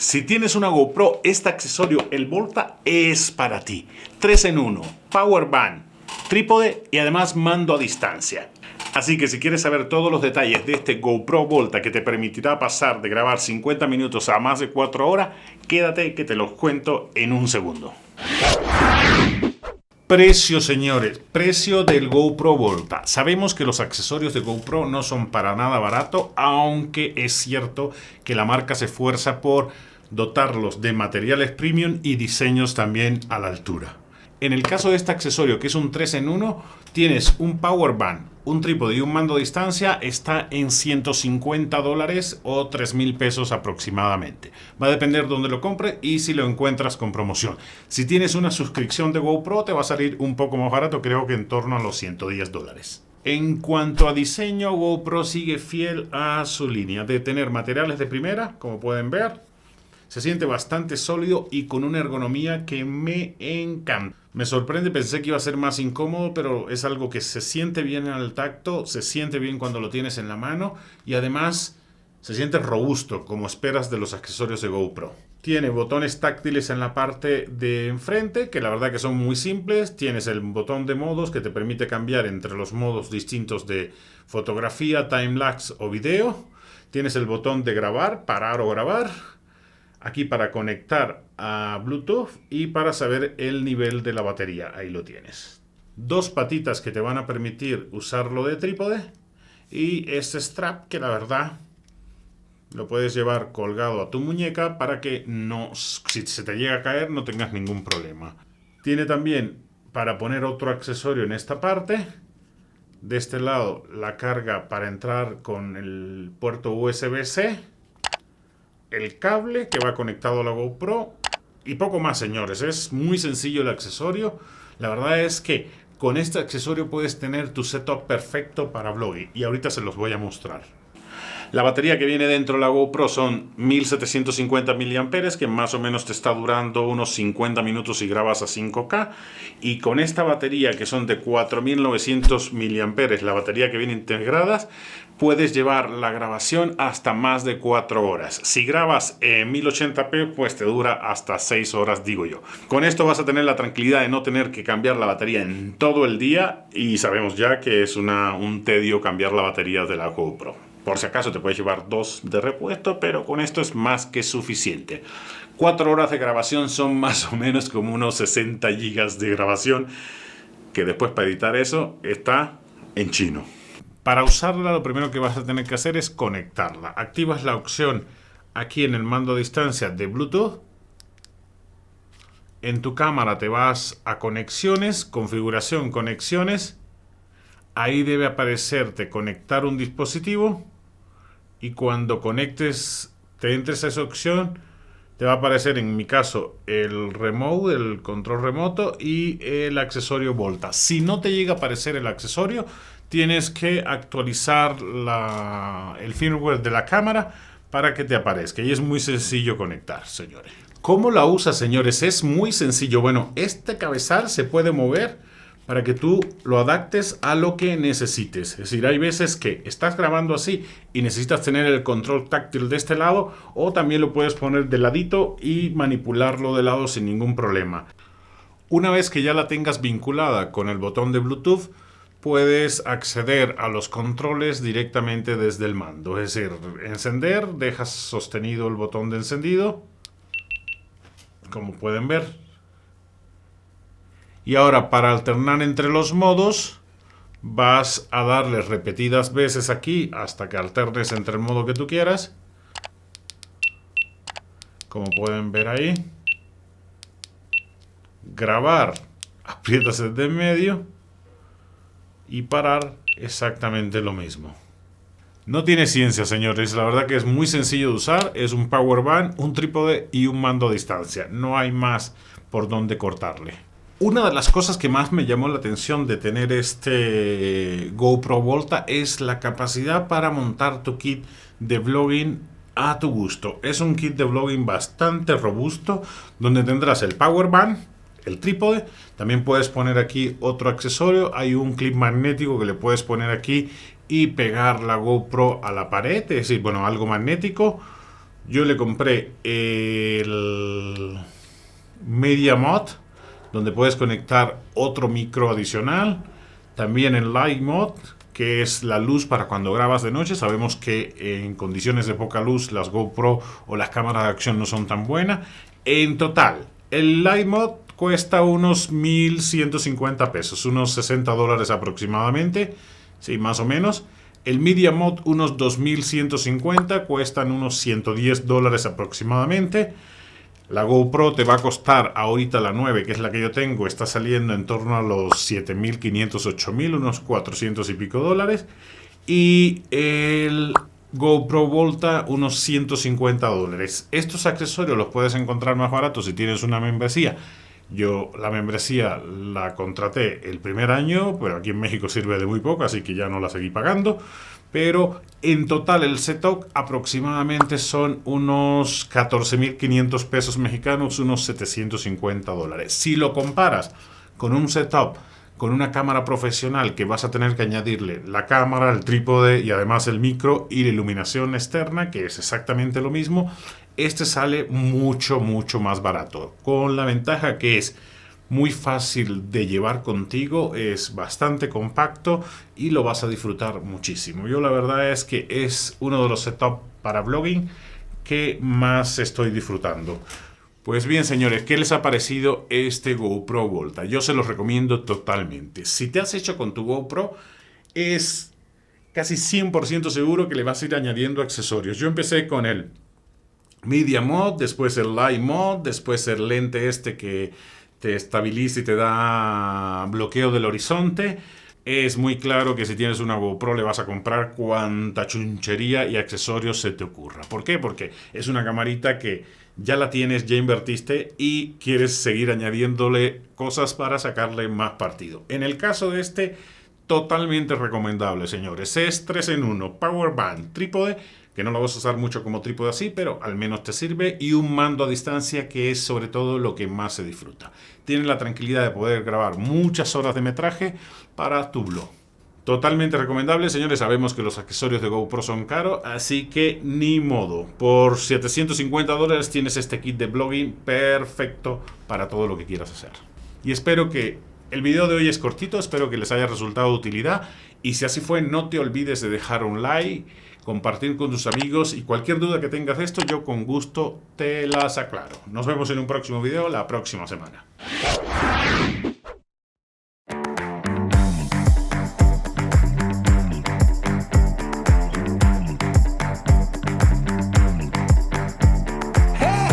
Si tienes una GoPro, este accesorio, el Volta, es para ti. 3 en 1, Power Band, trípode y además mando a distancia. Así que si quieres saber todos los detalles de este GoPro Volta que te permitirá pasar de grabar 50 minutos a más de 4 horas, quédate que te los cuento en un segundo. Precio, señores, precio del GoPro Volta. Sabemos que los accesorios de GoPro no son para nada baratos, aunque es cierto que la marca se esfuerza por dotarlos de materiales premium y diseños también a la altura. En el caso de este accesorio, que es un 3 en 1, tienes un Power Band, un trípode y un mando a distancia. Está en $150 o 3,000 pesos aproximadamente. Va a depender dónde lo compres y si lo encuentras con promoción. Si tienes una suscripción de GoPro, te va a salir un poco más barato, creo que en torno a los $110. En cuanto a diseño, GoPro sigue fiel a su línea de tener materiales de primera, como pueden ver. Se siente bastante sólido y con una ergonomía que me encanta. Me sorprende, pensé que iba a ser más incómodo, pero es algo que se siente bien al tacto, se siente bien cuando lo tienes en la mano y además se siente robusto, como esperas de los accesorios de GoPro. Tiene botones táctiles en la parte de enfrente, que la verdad que son muy simples. Tienes el botón de modos que te permite cambiar entre los modos distintos de fotografía, timelapse o video. Tienes el botón de grabar, parar o grabar. Aquí para conectar a Bluetooth y para saber el nivel de la batería. Ahí lo tienes. Dos patitas que te van a permitir usarlo de trípode. Y este strap que la verdad lo puedes llevar colgado a tu muñeca para que no, si se te llega a caer, no tengas ningún problema. Tiene también para poner otro accesorio en esta parte. De este lado la carga para entrar con el puerto USB-C. El cable que va conectado a la GoPro y poco más, señores. Es muy sencillo el accesorio. La verdad es que con este accesorio puedes tener tu setup perfecto para vlogging y ahorita se los voy a mostrar. La batería que viene dentro de la GoPro son 1750 mAh, que más o menos te está durando unos 50 minutos si grabas a 5K. Y con esta batería que son de 4900 mAh, la batería que viene integrada, puedes llevar la grabación hasta más de 4 horas. Si grabas en 1080p, pues te dura hasta 6 horas, digo yo. Con esto vas a tener la tranquilidad de no tener que cambiar la batería en todo el día. Y sabemos ya que es un tedio cambiar la batería de la GoPro. Por si acaso te puedes llevar 2 de repuesto, pero con esto es más que suficiente. 4 horas de grabación son más o menos como unos 60 gigas de grabación, que después para editar eso está en chino. Para usarla lo primero que vas a tener que hacer es conectarla. Activas la opción aquí en el mando a distancia de Bluetooth. En tu cámara te vas a conexiones, configuración, conexiones. Ahí debe aparecerte conectar un dispositivo. Y cuando conectes, te entres a esa opción, te va a aparecer en mi caso el remote, el control remoto y el accesorio Volta. Si no te llega a aparecer el accesorio, tienes que actualizar el firmware de la cámara para que te aparezca. Y es muy sencillo conectar, señores. ¿Cómo la usas, señores? Es muy sencillo. Bueno, este cabezal se puede mover para que tú lo adaptes a lo que necesites. Es decir, hay veces que estás grabando así y necesitas tener el control táctil de este lado, o también lo puedes poner de ladito y manipularlo de lado sin ningún problema. Una vez que ya la tengas vinculada con el botón de Bluetooth, puedes acceder a los controles directamente desde el mando. Es decir, encender, dejas sostenido el botón de encendido, como pueden ver. Y ahora para alternar entre los modos vas a darle repetidas veces aquí hasta que alternes entre el modo que tú quieras. Como pueden ver ahí. Grabar, aprietas el de en medio. Y parar, exactamente lo mismo. No tiene ciencia, señores. La verdad que es muy sencillo de usar. Es un power band, un trípode y un mando a distancia. No hay más por donde cortarle. Una de las cosas que más me llamó la atención de tener este GoPro Volta es la capacidad para montar tu kit de vlogging a tu gusto. Es un kit de vlogging bastante robusto, donde tendrás el power band, el trípode. También puedes poner aquí otro accesorio. Hay un clip magnético que le puedes poner aquí y pegar la GoPro a la pared, es decir, bueno, algo magnético. Yo le compré el Media Mod, donde puedes conectar otro micro adicional. También el Light Mod, que es la luz para cuando grabas de noche. Sabemos que en condiciones de poca luz las GoPro o las cámaras de acción no son tan buenas. En total, el Light Mod cuesta unos 1.150 pesos, unos $60 aproximadamente, sí, más o menos. El Media Mod unos 2.150, cuestan unos $110 aproximadamente. La GoPro te va a costar ahorita la 9, que es la que yo tengo, está saliendo en torno a los 7.500, 8.000, unos 400 y pico dólares. Y el GoPro Volta unos $150. Estos accesorios los puedes encontrar más baratos si tienes una membresía. Yo la membresía la contraté el primer año, pero aquí en México sirve de muy poco, así que ya no la seguí pagando. Pero en total el setup aproximadamente son unos 14.500 pesos mexicanos, unos $750. Si lo comparas con un setup con una cámara profesional, que vas a tener que añadirle la cámara, el trípode y además el micro y la iluminación externa, que es exactamente lo mismo, este sale mucho más barato, con la ventaja que es muy fácil de llevar contigo, es bastante compacto y lo vas a disfrutar muchísimo. Yo la verdad es que es uno de los setups para vlogging que más estoy disfrutando. Pues bien, señores, ¿qué les ha parecido este GoPro Volta? Yo se los recomiendo totalmente. Si te has hecho con tu GoPro, es casi 100% seguro que le vas a ir añadiendo accesorios. Yo empecé con el Media Mod, después el Light Mod, después el lente este que te estabiliza y te da bloqueo del horizonte. Es muy claro que si tienes una GoPro le vas a comprar cuanta chunchería y accesorios se te ocurra. ¿Por qué? Porque es una camarita que ya la tienes, ya invertiste y quieres seguir añadiéndole cosas para sacarle más partido. En el caso de este, totalmente recomendable, señores. Es 3 en 1, Power Band, trípode, que no lo vas a usar mucho como trípode así, pero al menos te sirve, y un mando a distancia, que es sobre todo lo que más se disfruta. Tienes la tranquilidad de poder grabar muchas horas de metraje para tu blog. Totalmente recomendable, señores. Sabemos que los accesorios de GoPro son caros, así que ni modo. Por $750 tienes este kit de blogging perfecto para todo lo que quieras hacer. Y espero que el video de hoy es cortito, espero que les haya resultado de utilidad. Y si así fue, no te olvides de dejar un like, compartir con tus amigos, y cualquier duda que tengas de esto, yo con gusto te las aclaro. Nos vemos en un próximo video la próxima semana.